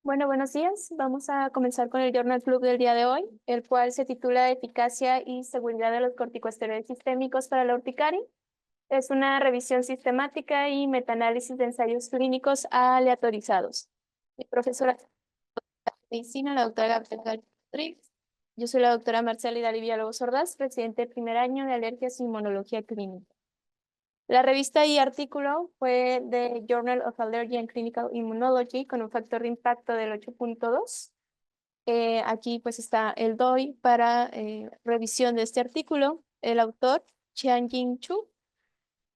Bueno, buenos días. Vamos a comenzar con el Journal Club del día de hoy, el cual se titula Eficacia y seguridad de los corticosteroides sistémicos para la urticaria. Es una revisión sistemática y metaanálisis de ensayos clínicos aleatorizados. Mi profesora de medicina, la doctora Gabriela Rodríguez. Yo soy la doctora Marcela Hidalgo Villalobos Ordaz, presidente del primer año de Alergias e Inmunología Clínica. La revista y artículo fue de Journal of Allergy and Clinical Immunology con un factor de impacto del 8.2. Aquí pues está el DOI para revisión de este artículo, el autor Qianjing Chu,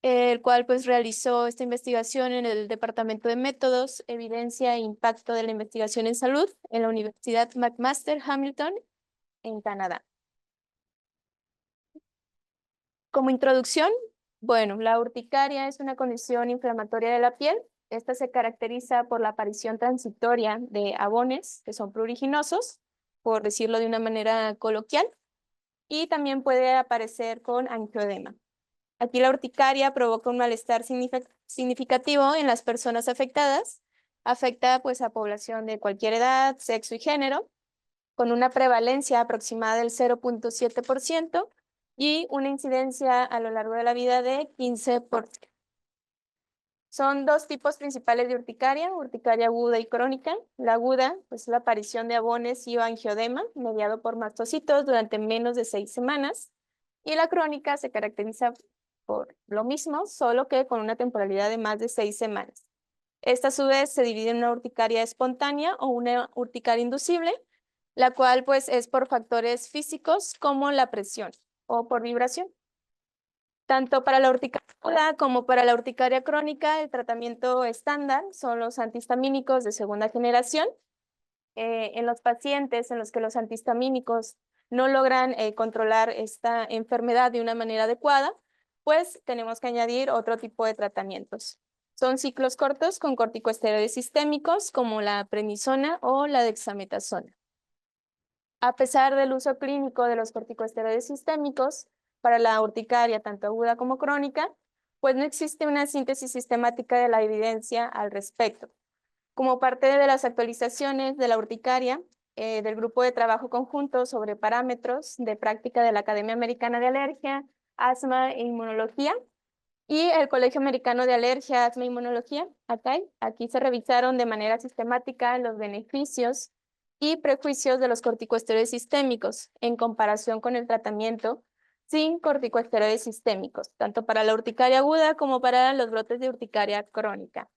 el cual pues realizó esta investigación en el Departamento de Métodos, Evidencia e Impacto de la Investigación en Salud en la Universidad McMaster Hamilton en Canadá. Como introducción, bueno, la urticaria es una condición inflamatoria de la piel. Esta se caracteriza por la aparición transitoria de abones que son pruriginosos, por decirlo de una manera coloquial, y también puede aparecer con angioedema. Aquí la urticaria provoca un malestar significativo en las personas afectadas. Afecta pues a población de cualquier edad, sexo y género, con una prevalencia aproximada del 0.7% y una incidencia a lo largo de la vida de 15%. Son dos tipos principales de urticaria aguda y crónica. La aguda, pues la aparición de abones y angioedema mediado por mastocitos durante menos de 6 semanas. Y la crónica se caracteriza por lo mismo, solo que con una temporalidad de más de 6 semanas. Esta a su vez se divide en una urticaria espontánea o una urticaria inducible, la cual pues es por factores físicos como la presión o por vibración. Tanto para la urticaria aguda como para la urticaria crónica, el tratamiento estándar son los antihistamínicos de segunda generación. En los pacientes en los que los antihistamínicos no logran controlar esta enfermedad de una manera adecuada, pues tenemos que añadir otro tipo de tratamientos. Son ciclos cortos con corticosteroides sistémicos como la prednisona o la dexametasona. A pesar del uso clínico de los corticosteroides sistémicos para la urticaria, tanto aguda como crónica, pues no existe una síntesis sistemática de la evidencia al respecto. Como parte de las actualizaciones de la urticaria, del grupo de trabajo conjunto sobre parámetros de práctica de la Academia Americana de Alergia, Asma e Inmunología y el Colegio Americano de Alergia, Asma e Inmunología, ACAI, aquí se revisaron de manera sistemática los beneficios y prejuicios de los corticosteroides sistémicos en comparación con el tratamiento sin corticosteroides sistémicos, tanto para la urticaria aguda como para los brotes de urticaria crónica.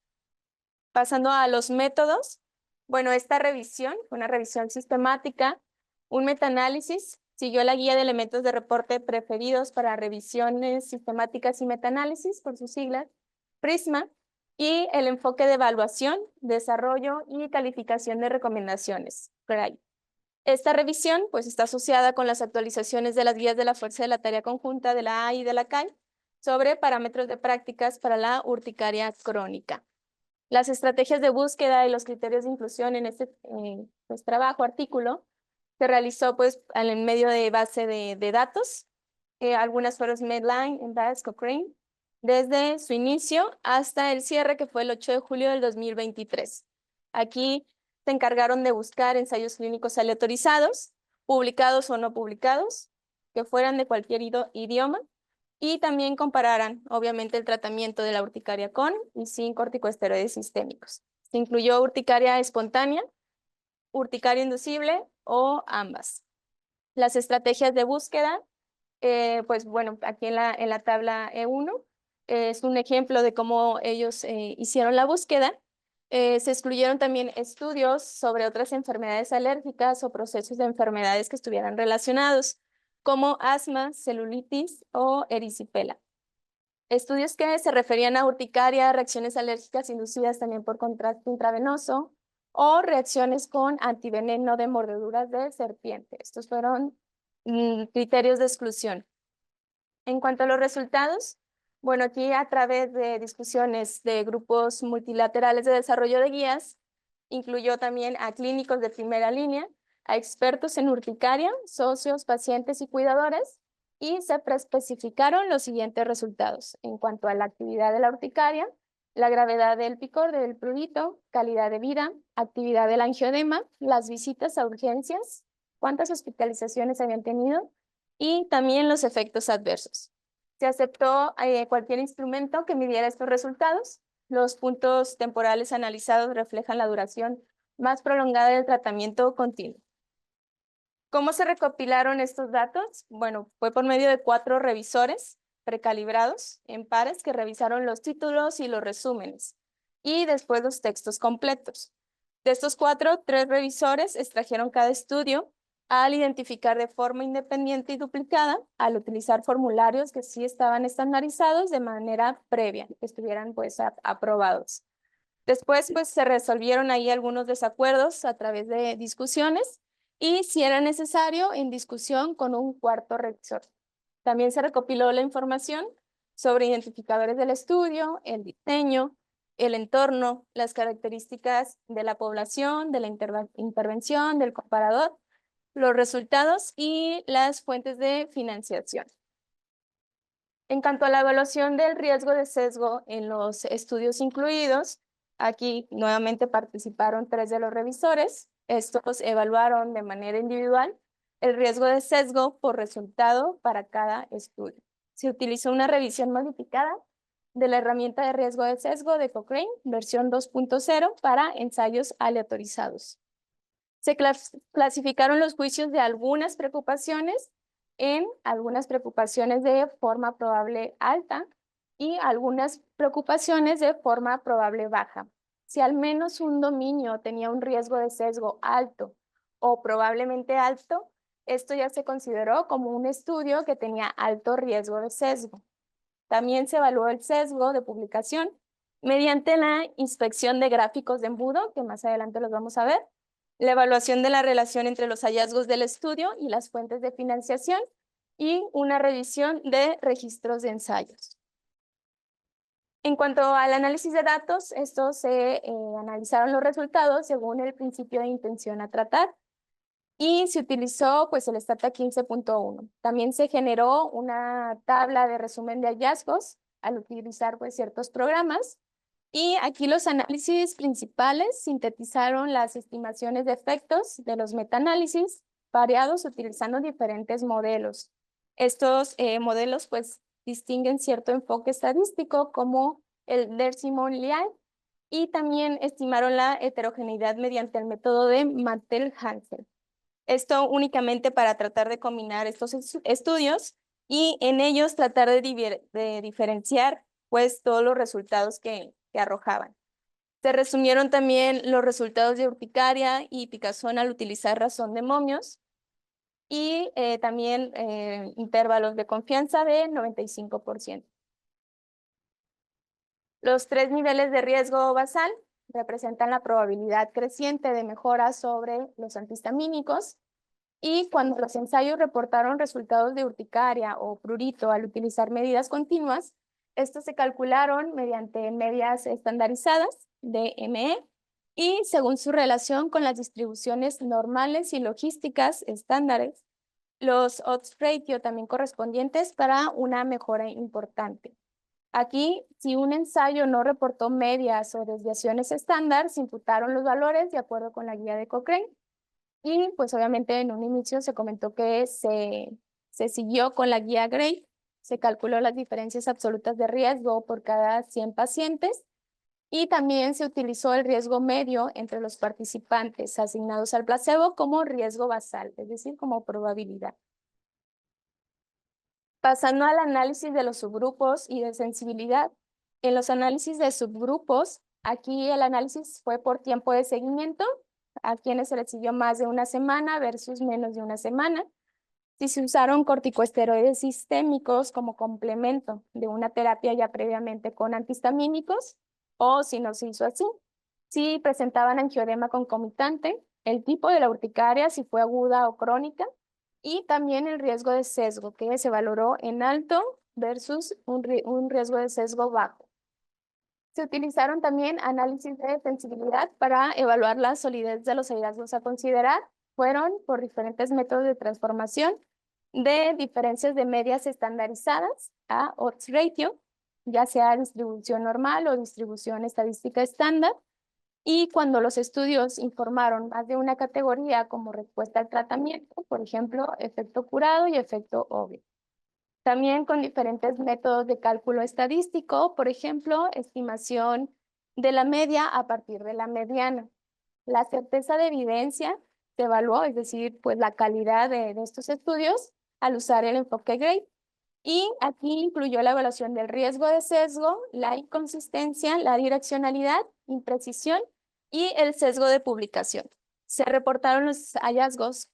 Pasando a los métodos, bueno, esta revisión, una revisión sistemática, un metaanálisis, siguió la guía de elementos de reporte preferidos para revisiones sistemáticas y metaanálisis, por sus siglas, PRISMA, y el enfoque de evaluación, desarrollo y calificación de recomendaciones, CRAI. Esta revisión pues, está asociada con las actualizaciones de las guías de la Fuerza de la Tarea Conjunta de la AI y de la CAI sobre parámetros de prácticas para la urticaria crónica. Las estrategias de búsqueda y los criterios de inclusión en este pues, trabajo, artículo, se realizó pues, en medio de base de datos. Algunas fueron Medline, Envase, Cochrane, desde su inicio hasta el cierre, que fue el 8 de julio del 2023. Aquí se encargaron de buscar ensayos clínicos aleatorizados, publicados o no publicados, que fueran de cualquier idioma, y también compararan, obviamente, el tratamiento de la urticaria con y sin corticosteroides sistémicos. Se incluyó urticaria espontánea, urticaria inducible o ambas. Las estrategias de búsqueda, pues bueno, aquí en la tabla E1 es un ejemplo de cómo ellos hicieron la búsqueda. Se excluyeron también estudios sobre otras enfermedades alérgicas o procesos de enfermedades que estuvieran relacionados, como asma, celulitis o erisipela. Estudios que se referían a urticaria, reacciones alérgicas inducidas también por contraste intravenoso o reacciones con antiveneno de mordeduras de serpiente. Estos fueron criterios de exclusión. En cuanto a los resultados, bueno, aquí a través de discusiones de grupos multilaterales de desarrollo de guías, incluyó también a clínicos de primera línea, a expertos en urticaria, socios, pacientes y cuidadores, y se preespecificaron los siguientes resultados en cuanto a la actividad de la urticaria, la gravedad del picor del prurito, calidad de vida, actividad del angiodema, las visitas a urgencias, cuántas hospitalizaciones habían tenido y también los efectos adversos. Se aceptó cualquier instrumento que midiera estos resultados. Los puntos temporales analizados reflejan la duración más prolongada del tratamiento continuo. ¿Cómo se recopilaron estos datos? Bueno, fue por medio de 4 revisores precalibrados en pares que revisaron los títulos y los resúmenes y después los textos completos. De estos 4, 3 revisores extrajeron cada estudio al identificar de forma independiente y duplicada, al utilizar formularios que sí estaban estandarizados de manera previa, que estuvieran pues aprobados. Después pues se resolvieron ahí algunos desacuerdos a través de discusiones y si era necesario en discusión con un cuarto revisor. También se recopiló la información sobre identificadores del estudio, el diseño, el entorno, las características de la población, de la intervención, del comparador, los resultados y las fuentes de financiación. En cuanto a la evaluación del riesgo de sesgo en los estudios incluidos, aquí nuevamente participaron 3 de los revisores. Estos evaluaron de manera individual el riesgo de sesgo por resultado para cada estudio. Se utilizó una revisión modificada de la herramienta de riesgo de sesgo de Cochrane, versión 2.0 para ensayos aleatorizados. Se clasificaron los juicios de algunas preocupaciones en algunas preocupaciones de forma probable alta y algunas preocupaciones de forma probable baja. Si al menos un dominio tenía un riesgo de sesgo alto o probablemente alto, esto ya se consideró como un estudio que tenía alto riesgo de sesgo. También se evaluó el sesgo de publicación mediante la inspección de gráficos de embudo, que más adelante los vamos a ver, la evaluación de la relación entre los hallazgos del estudio y las fuentes de financiación y una revisión de registros de ensayos. En cuanto al análisis de datos, estos se analizaron los resultados según el principio de intención a tratar y se utilizó pues el Stata 15.1. También se generó una tabla de resumen de hallazgos al utilizar pues ciertos programas. Y aquí los análisis principales sintetizaron las estimaciones de efectos de los metaanálisis variados utilizando diferentes modelos. Estos modelos pues distinguen cierto enfoque estadístico como el Dersimon-Lial y también estimaron la heterogeneidad mediante el método de Mantel-Hansel. Esto únicamente para tratar de combinar estos estudios y en ellos tratar de diferenciar pues todos los resultados que arrojaban. Se resumieron también los resultados de urticaria y picazón al utilizar razón de momios y también intervalos de confianza de 95%. Los 3 niveles de riesgo basal representan la probabilidad creciente de mejora sobre los antihistamínicos y cuando los ensayos reportaron resultados de urticaria o prurito al utilizar medidas continuas, estos se calcularon mediante medias estandarizadas de ME y según su relación con las distribuciones normales y logísticas estándares, los odds ratio también correspondientes para una mejora importante. Aquí, si un ensayo no reportó medias o desviaciones estándar, se imputaron los valores de acuerdo con la guía de Cochrane. Y pues obviamente en un inicio se comentó que se siguió con la guía Gray, se calculó las diferencias absolutas de riesgo por cada 100 pacientes y también se utilizó el riesgo medio entre los participantes asignados al placebo como riesgo basal, es decir, como probabilidad. Pasando al análisis de los subgrupos y de sensibilidad. En los análisis de subgrupos, aquí el análisis fue por tiempo de seguimiento, a quienes se les siguió más de una semana versus menos de una semana. Si se usaron corticosteroides sistémicos como complemento de una terapia ya previamente con antihistamínicos, o si no se hizo así. Si presentaban angiodema concomitante, el tipo de la urticaria, si fue aguda o crónica, y también el riesgo de sesgo, que se valoró en alto versus un riesgo de sesgo bajo. Se utilizaron también análisis de sensibilidad para evaluar la solidez de los hallazgos a considerar. Fueron por diferentes métodos de transformación de diferencias de medias estandarizadas a odds ratio ya sea distribución normal o distribución estadística estándar. Y cuando los estudios informaron más de una categoría como respuesta al tratamiento, por ejemplo, efecto curado y efecto obvio. También con diferentes métodos de cálculo estadístico, por ejemplo, estimación de la media a partir de la mediana. La certeza de evidencia se evaluó, es decir, pues la calidad de estos estudios al usar el enfoque GRADE. Y aquí incluyó la evaluación del riesgo de sesgo, la inconsistencia, la direccionalidad, imprecisión y el sesgo de publicación. Se reportaron los hallazgos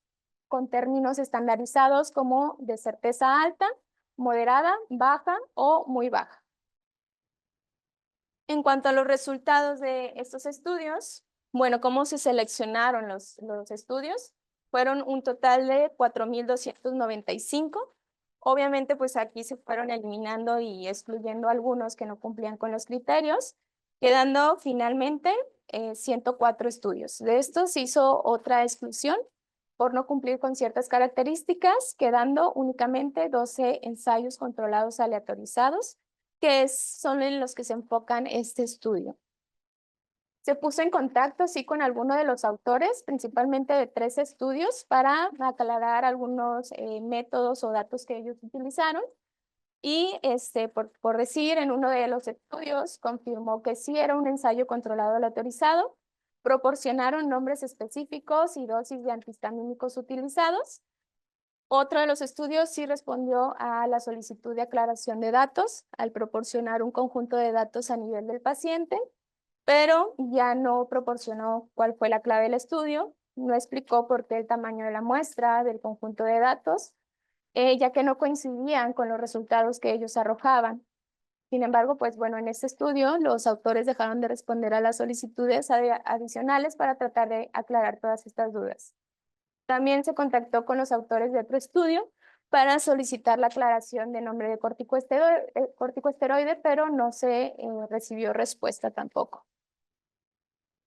con términos estandarizados como de certeza alta, moderada, baja o muy baja. En cuanto a los resultados de estos estudios, bueno, ¿cómo se seleccionaron los estudios? Fueron un total de 4,295. Obviamente, pues aquí se fueron eliminando y excluyendo algunos que no cumplían con los criterios, quedando finalmente 104 estudios. De estos se hizo otra exclusión por no cumplir con ciertas características, quedando únicamente 12 ensayos controlados aleatorizados, que son en los que se enfocan este estudio. Se puso en contacto, sí, con alguno de los autores, principalmente de 3 estudios, para aclarar algunos métodos o datos que ellos utilizaron. Y por decir, en uno de los estudios confirmó que sí era un ensayo controlado aleatorizado, proporcionaron nombres específicos y dosis de antihistamínicos utilizados. Otro de los estudios sí respondió a la solicitud de aclaración de datos al proporcionar un conjunto de datos a nivel del paciente, pero ya no proporcionó cuál fue la clave del estudio, no explicó por qué el tamaño de la muestra del conjunto de datos, ya que no coincidían con los resultados que ellos arrojaban. Sin embargo, pues bueno, en este estudio los autores dejaron de responder a las solicitudes adicionales para tratar de aclarar todas estas dudas. También se contactó con los autores de otro estudio para solicitar la aclaración de nombre de corticosteroide, pero no se recibió respuesta tampoco.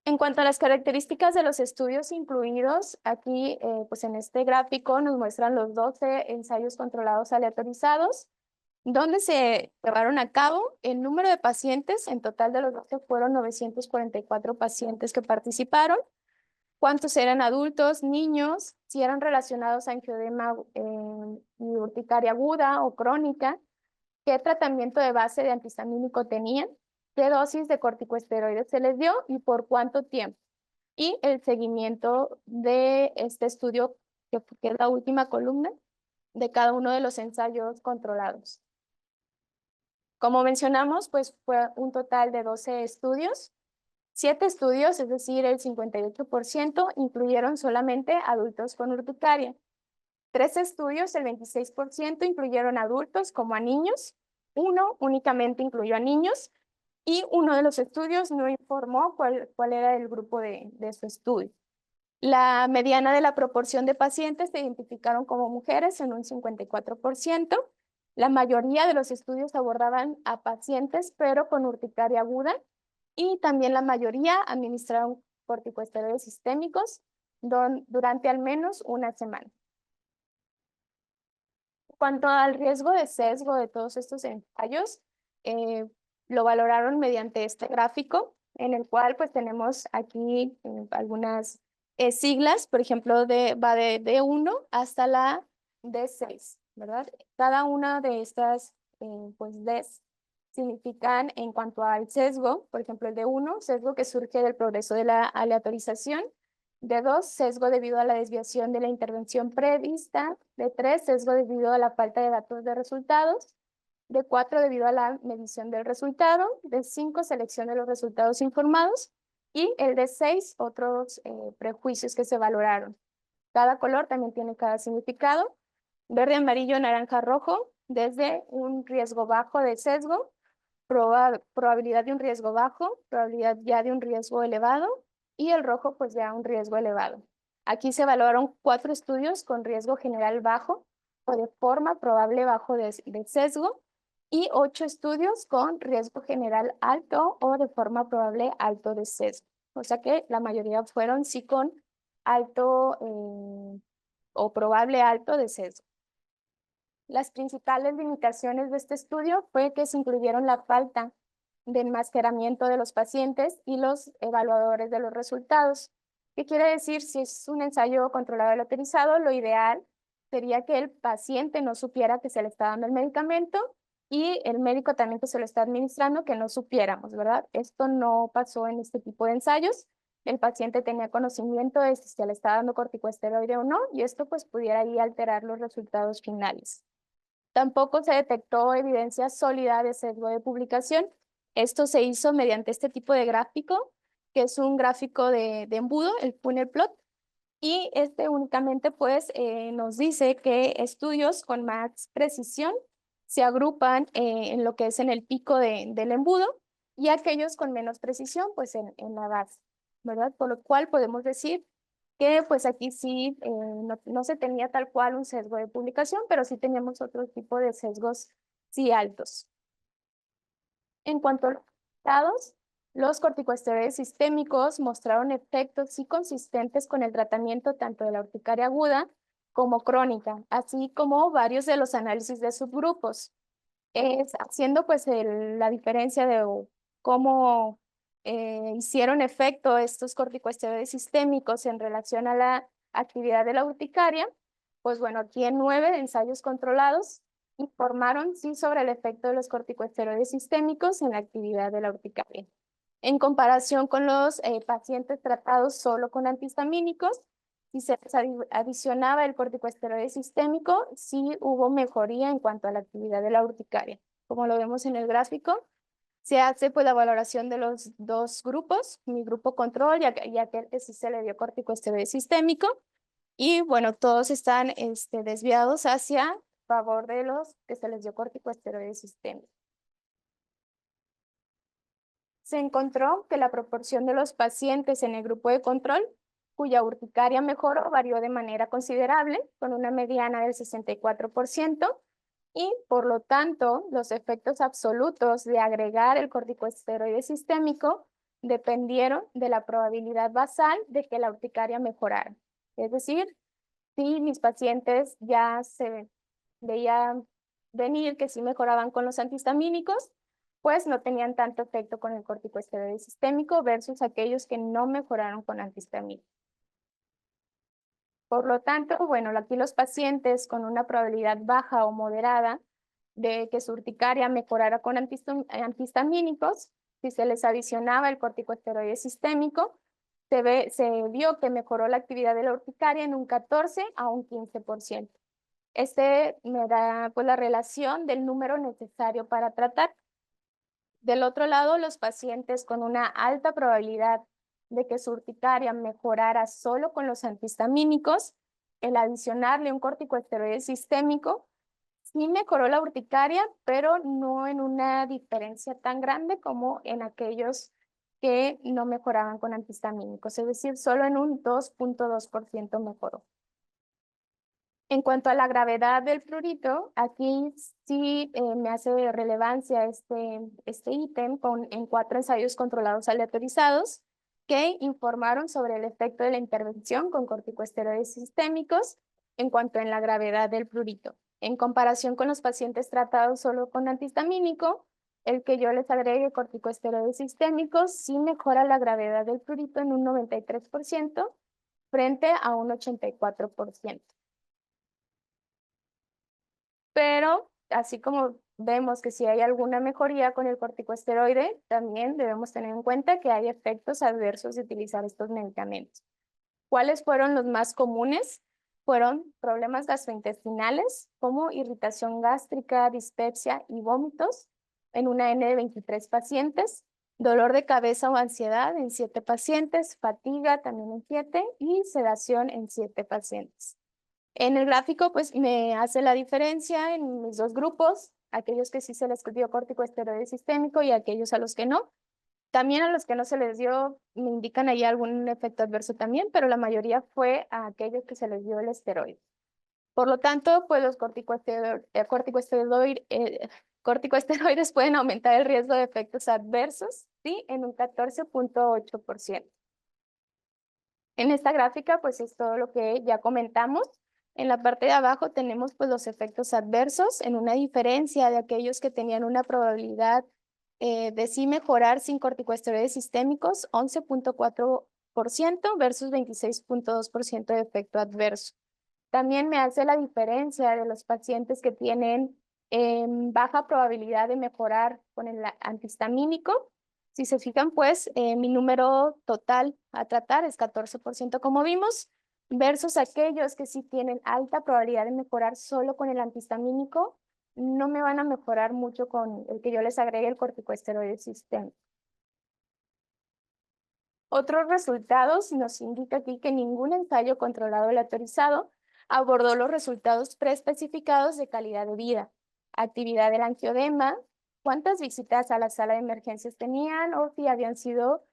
En cuanto a las características de los estudios incluidos, aquí pues en este gráfico nos muestran los 12 ensayos controlados aleatorizados, donde se llevaron a cabo el número de pacientes. En total de los 12 fueron 944 pacientes que participaron. ¿Cuántos eran adultos, niños? Si eran relacionados a angioedema y urticaria aguda o crónica. ¿Qué tratamiento de base de antihistamínico tenían? ¿Qué dosis de corticosteroides se les dio y por cuánto tiempo? Y el seguimiento de este estudio, que es la última columna, de cada uno de los ensayos controlados. Como mencionamos, pues fue un total de 12 estudios. 7 estudios, es decir, el 58%, incluyeron solamente adultos con urticaria. 3 estudios, el 26%, incluyeron adultos como a niños. 1 únicamente incluyó a niños. Y uno de los estudios no informó cuál era el grupo de su estudio. La mediana de la proporción de pacientes se identificaron como mujeres en un 54%. La mayoría de los estudios abordaban a pacientes, pero con urticaria aguda, y también la mayoría administraron corticosteroides sistémicos durante al menos una semana. En cuanto al riesgo de sesgo de todos estos ensayos, lo valoraron mediante este gráfico, en el cual pues tenemos aquí algunas siglas, por ejemplo, va de D1 hasta la D6, ¿verdad? Cada una de estas pues Ds significan en cuanto al sesgo, por ejemplo, el D1, sesgo que surge del progreso de la aleatorización; D2, sesgo debido a la desviación de la intervención prevista; D3, sesgo debido a la falta de datos de resultados; D4, debido a la medición del resultado; D5, selección de los resultados informados; y el D6, otros prejuicios que se valoraron. Cada color también tiene cada significado: verde, amarillo, naranja, rojo, desde un riesgo bajo de sesgo, probabilidad de un riesgo bajo, probabilidad ya de un riesgo elevado, y el rojo pues ya un riesgo elevado. Aquí se evaluaron 4 estudios con riesgo general bajo o de forma probable bajo de sesgo, y 8 estudios con riesgo general alto o de forma probable alto de sesgo. O sea que la mayoría fueron sí con alto o probable alto de sesgo. Las principales limitaciones de este estudio fue que se incluyeron la falta de enmascaramiento de los pacientes y los evaluadores de los resultados. ¿Qué quiere decir? Si es un ensayo controlado aleatorizado, lo ideal sería que el paciente no supiera que se le está dando el medicamento y el médico también que se lo está administrando que no supiéramos, ¿verdad? Esto no pasó en este tipo de ensayos. El paciente tenía conocimiento de si se le está dando corticosteroide o no, y esto pues pudiera ahí alterar los resultados finales. Tampoco se detectó evidencia sólida de sesgo de publicación. Esto se hizo mediante este tipo de gráfico, que es un gráfico de embudo, el funnel plot, y este únicamente pues nos dice que estudios con más precisión se agrupan en lo que es en el pico del embudo y aquellos con menos precisión pues en la base, ¿verdad? Por lo cual podemos decir que pues aquí sí no se tenía tal cual un sesgo de publicación, pero sí teníamos otro tipo de sesgos sí altos. En cuanto a los resultados, los corticosteroides sistémicos mostraron efectos sí consistentes con el tratamiento tanto de la urticaria aguda como crónica, así como varios de los análisis de subgrupos, haciendo pues la diferencia de cómo hicieron efecto estos corticosteroides sistémicos en relación a la actividad de la urticaria. Pues bueno, aquí en 9 ensayos controlados informaron sí sobre el efecto de los corticosteroides sistémicos en la actividad de la urticaria. En comparación con los pacientes tratados solo con antihistamínicos, si se les adicionaba el corticosteroide sistémico, sí hubo mejoría en cuanto a la actividad de la urticaria. Como lo vemos en el gráfico, se hace pues la valoración de los dos grupos, mi grupo control y aquel que sí se le dio corticosteroide sistémico, y bueno, todos están desviados hacia favor de los que se les dio corticosteroide sistémico. Se encontró que la proporción de los pacientes en el grupo de control cuya urticaria mejoró varió de manera considerable, con una mediana del 64%, y por lo tanto los efectos absolutos de agregar el corticosteroide sistémico dependieron de la probabilidad basal de que la urticaria mejorara. Es decir, si mis pacientes ya se veían venir que sí mejoraban con los antihistamínicos, pues no tenían tanto efecto con el corticosteroide sistémico versus aquellos que no mejoraron con antihistamínicos. Por lo tanto, bueno, aquí los pacientes con una probabilidad baja o moderada de que su urticaria mejorara con antihistamínicos, si se les adicionaba el corticosteroide sistémico, se vio que mejoró la actividad de la urticaria en un 14 a un 15%. Este me da pues la relación del número necesario para tratar. Del otro lado, los pacientes con una alta probabilidad de que su urticaria mejorara solo con los antihistamínicos, el adicionarle un corticosteroide sistémico, sí mejoró la urticaria, pero no en una diferencia tan grande como en aquellos que no mejoraban con antihistamínicos, es decir, solo en un 2.2% mejoró. En cuanto a la gravedad del prurito, aquí sí me hace relevancia este ítem en 4 ensayos controlados aleatorizados que informaron sobre el efecto de la intervención con corticosteroides sistémicos en cuanto a la gravedad del prurito. En comparación con los pacientes tratados solo con antihistamínico, el que yo les agregue corticosteroides sistémicos sí mejora la gravedad del prurito en un 93% frente a un 84%. Pero así como vemos que si hay alguna mejoría con el corticosteroide, también debemos tener en cuenta que hay efectos adversos de utilizar estos medicamentos. ¿Cuáles fueron los más comunes? Fueron problemas gastrointestinales como irritación gástrica, dispepsia y vómitos en una N de 23 pacientes, dolor de cabeza o ansiedad en 7 pacientes, fatiga también en 7 y sedación en 7 pacientes. En el gráfico, pues me hace la diferencia en mis dos grupos, aquellos que sí se les dio corticosteroide sistémico y aquellos a los que no. También a los que no se les dio, me indican ahí algún efecto adverso también, pero la mayoría fue a aquellos que se les dio el esteroide. Por lo tanto, pues los corticosteroides pueden aumentar el riesgo de efectos adversos, ¿sí? En un 14.8%. En esta gráfica, pues es todo lo que ya comentamos En la parte de abajo tenemos pues los efectos adversos en una diferencia de aquellos que tenían una probabilidad de sí mejorar sin corticosteroides sistémicos, 11.4% versus 26.2% de efecto adverso. También me hace la diferencia de los pacientes que tienen baja probabilidad de mejorar con el antihistamínico. Si se fijan, pues mi número total a tratar es 14%, como vimos, versus aquellos que sí tienen alta probabilidad de mejorar solo con el antihistamínico, no me van a mejorar mucho con el que yo les agregue el corticosteroide sistémico. Otros resultados nos indica aquí que ningún ensayo controlado aleatorizado abordó los resultados preespecificados de calidad de vida, actividad del angiodema, cuántas visitas a la sala de emergencias tenían o si habían sido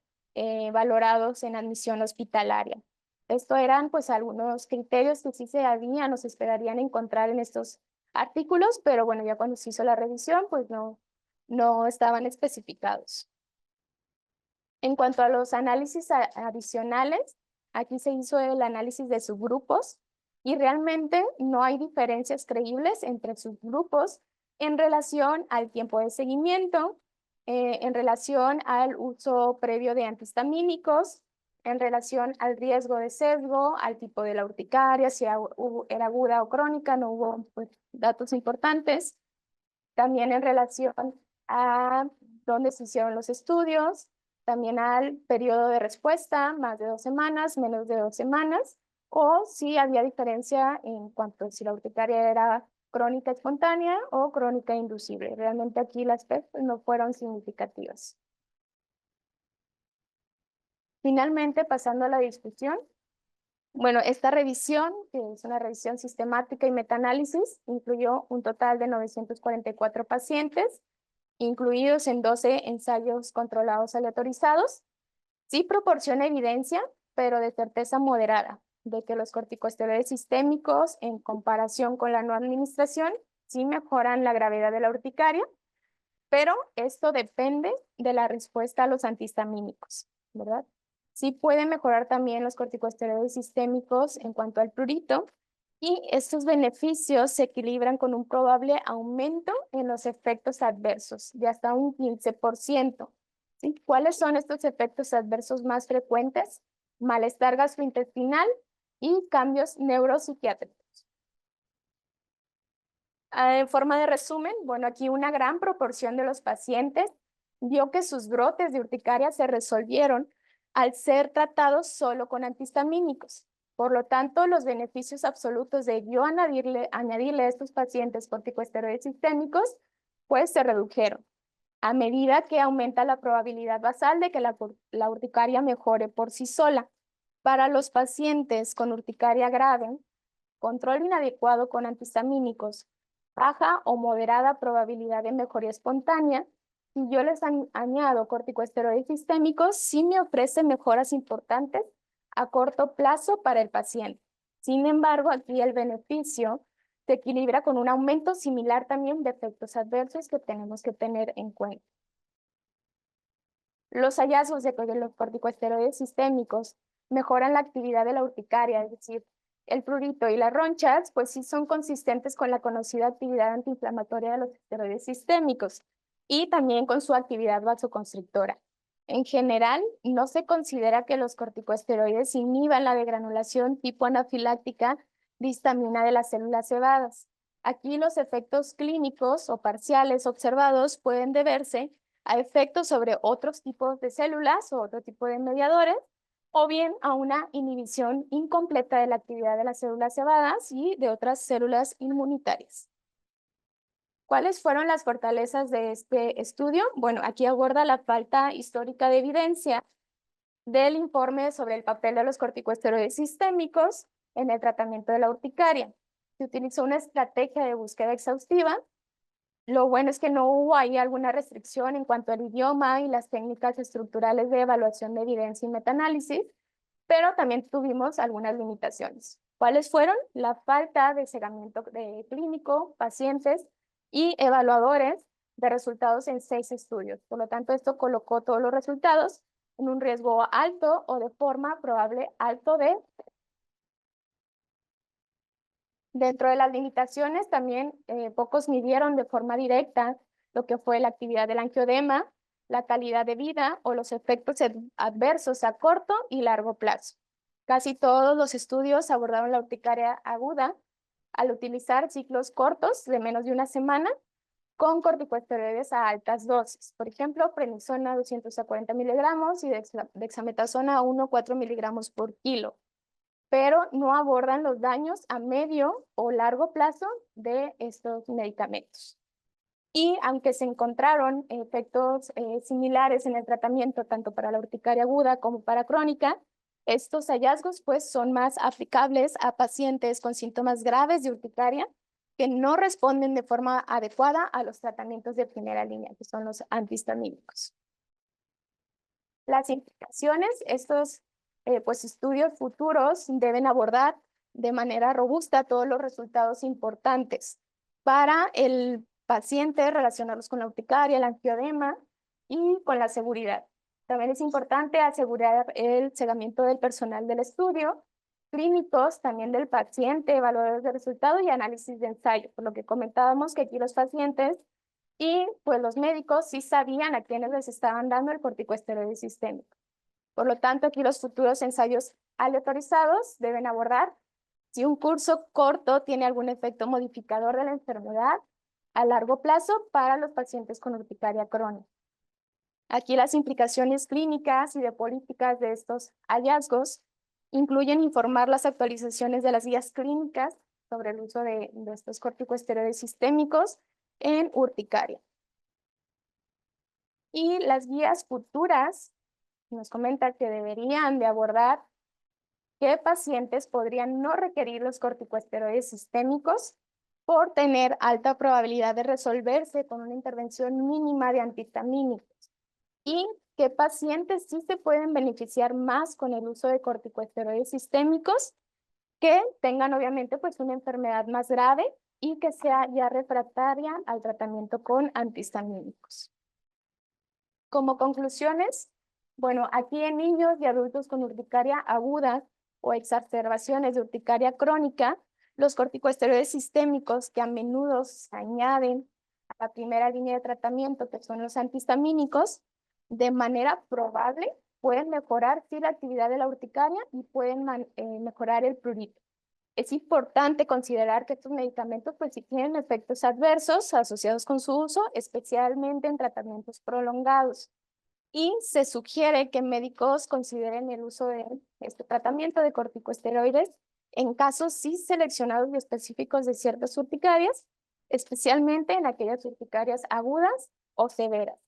valorados en admisión hospitalaria. Esto eran pues algunos criterios que sí se habían o se esperarían encontrar en estos artículos, pero bueno, ya cuando se hizo la revisión pues no estaban especificados. En cuanto a los análisis adicionales, aquí se hizo el análisis de subgrupos y realmente no hay diferencias creíbles entre subgrupos en relación al tiempo de seguimiento, en relación al uso previo de antihistamínicos, en relación al riesgo de sesgo, al tipo de la urticaria, si era aguda o crónica, no hubo pues, datos importantes. También en relación a dónde se hicieron los estudios, también al periodo de respuesta, más de 2 semanas, menos de 2 semanas, o si había diferencia en cuanto a si la urticaria era crónica espontánea o crónica inducible. Realmente aquí las PEC no fueron significativas. Finalmente, pasando a la discusión, bueno, esta revisión, que es una revisión sistemática y metaanálisis, incluyó un total de 944 pacientes, incluidos en 12 ensayos controlados aleatorizados. Sí proporciona evidencia, pero de certeza moderada, de que los corticosteroides sistémicos, en comparación con la no administración, sí mejoran la gravedad de la urticaria, pero esto depende de la respuesta a los antihistamínicos, ¿verdad? Sí pueden mejorar también los corticosteroides sistémicos en cuanto al prurito, y estos beneficios se equilibran con un probable aumento en los efectos adversos de hasta un 15%. ¿Sí? ¿Cuáles son estos efectos adversos más frecuentes? Malestar gastrointestinal y cambios neuropsiquiátricos. En forma de resumen, bueno, aquí una gran proporción de los pacientes vio que sus brotes de urticaria se resolvieron al ser tratados solo con antihistamínicos. Por lo tanto, los beneficios absolutos de yo añadirle a estos pacientes corticosteroides sistémicos, pues se redujeron a medida que aumenta la probabilidad basal de que la urticaria mejore por sí sola. Para los pacientes con urticaria grave, control inadecuado con antihistamínicos, baja o moderada probabilidad de mejoría espontánea, y yo les añado corticosteroides sistémicos, sí me ofrece mejoras importantes a corto plazo para el paciente. Sin embargo, aquí el beneficio se equilibra con un aumento similar también de efectos adversos que tenemos que tener en cuenta. Los hallazgos de los corticosteroides sistémicos mejoran la actividad de la urticaria, es decir, el prurito y las ronchas, pues sí son consistentes con la conocida actividad antiinflamatoria de los esteroides sistémicos y también con su actividad vasoconstrictora. En general, no se considera que los corticosteroides inhiban la degranulación tipo anafiláctica de histamina de las células cebadas. Aquí los efectos clínicos o parciales observados pueden deberse a efectos sobre otros tipos de células o otro tipo de mediadores, o bien a una inhibición incompleta de la actividad de las células cebadas y de otras células inmunitarias. ¿Cuáles fueron las fortalezas de este estudio? Bueno, aquí aborda la falta histórica de evidencia del informe sobre el papel de los corticosteroides sistémicos en el tratamiento de la urticaria. Se utilizó una estrategia de búsqueda exhaustiva. Lo bueno es que no hubo ahí alguna restricción en cuanto al idioma y las técnicas estructurales de evaluación de evidencia y metaanálisis, pero también tuvimos algunas limitaciones. ¿Cuáles fueron? La falta de seguimiento de clínico, pacientes y evaluadores de resultados en 6 estudios. Por lo tanto, esto colocó todos los resultados en un riesgo alto o de forma probable alto de Dentro de las limitaciones también pocos midieron de forma directa lo que fue la actividad del angioedema, la calidad de vida o los efectos adversos a corto y largo plazo. Casi todos los estudios abordaron la urticaria aguda al utilizar ciclos cortos de menos de una semana con corticosteroides a altas dosis. Por ejemplo, prednisona 200 a 40 miligramos y dexametasona 1 a 4 miligramos por kilo, pero no abordan los daños a medio o largo plazo de estos medicamentos. Y aunque se encontraron efectos similares en el tratamiento tanto para la urticaria aguda como para crónica, estos hallazgos pues son más aplicables a pacientes con síntomas graves de urticaria que no responden de forma adecuada a los tratamientos de primera línea, que son los antihistamínicos. Las implicaciones, estos pues estudios futuros deben abordar de manera robusta todos los resultados importantes para el paciente relacionados con la urticaria, el angioedema y con la seguridad. También es importante asegurar el seguimiento del personal del estudio, clínicos también del paciente, evaluadores de resultados y análisis de ensayo, por lo que comentábamos que aquí los pacientes y pues los médicos sí sabían a quiénes les estaban dando el corticosteroide sistémico. Por lo tanto, aquí los futuros ensayos aleatorizados deben abordar si un curso corto tiene algún efecto modificador de la enfermedad a largo plazo para los pacientes con urticaria crónica. Aquí las implicaciones clínicas y de políticas de estos hallazgos incluyen informar las actualizaciones de las guías clínicas sobre el uso de estos corticosteroides sistémicos en urticaria. Y las guías futuras nos comenta que deberían de abordar qué pacientes podrían no requerir los corticosteroides sistémicos por tener alta probabilidad de resolverse con una intervención mínima de antihistamínicos y qué pacientes sí se pueden beneficiar más con el uso de corticosteroides sistémicos que tengan obviamente pues una enfermedad más grave y que sea ya refractaria al tratamiento con antihistamínicos. Como conclusiones, bueno, aquí en niños y adultos con urticaria aguda o exacerbaciones de urticaria crónica, los corticosteroides sistémicos que a menudo se añaden a la primera línea de tratamiento, que son los antihistamínicos, de manera probable pueden mejorar sí, la actividad de la urticaria y pueden mejorar el prurito. Es importante considerar que estos medicamentos pues sí tienen efectos adversos asociados con su uso, especialmente en tratamientos prolongados. Y se sugiere que médicos consideren el uso de este tratamiento de corticosteroides en casos sí seleccionados y específicos de ciertas urticarias, especialmente en aquellas urticarias agudas o severas,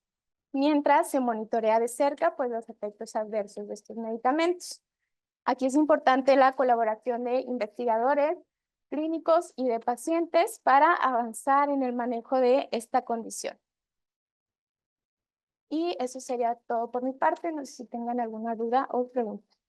mientras se monitorea de cerca pues, los efectos adversos de estos medicamentos. Aquí es importante la colaboración de investigadores, clínicos y de pacientes para avanzar en el manejo de esta condición. Y eso sería todo por mi parte. No sé si tengan alguna duda o pregunta.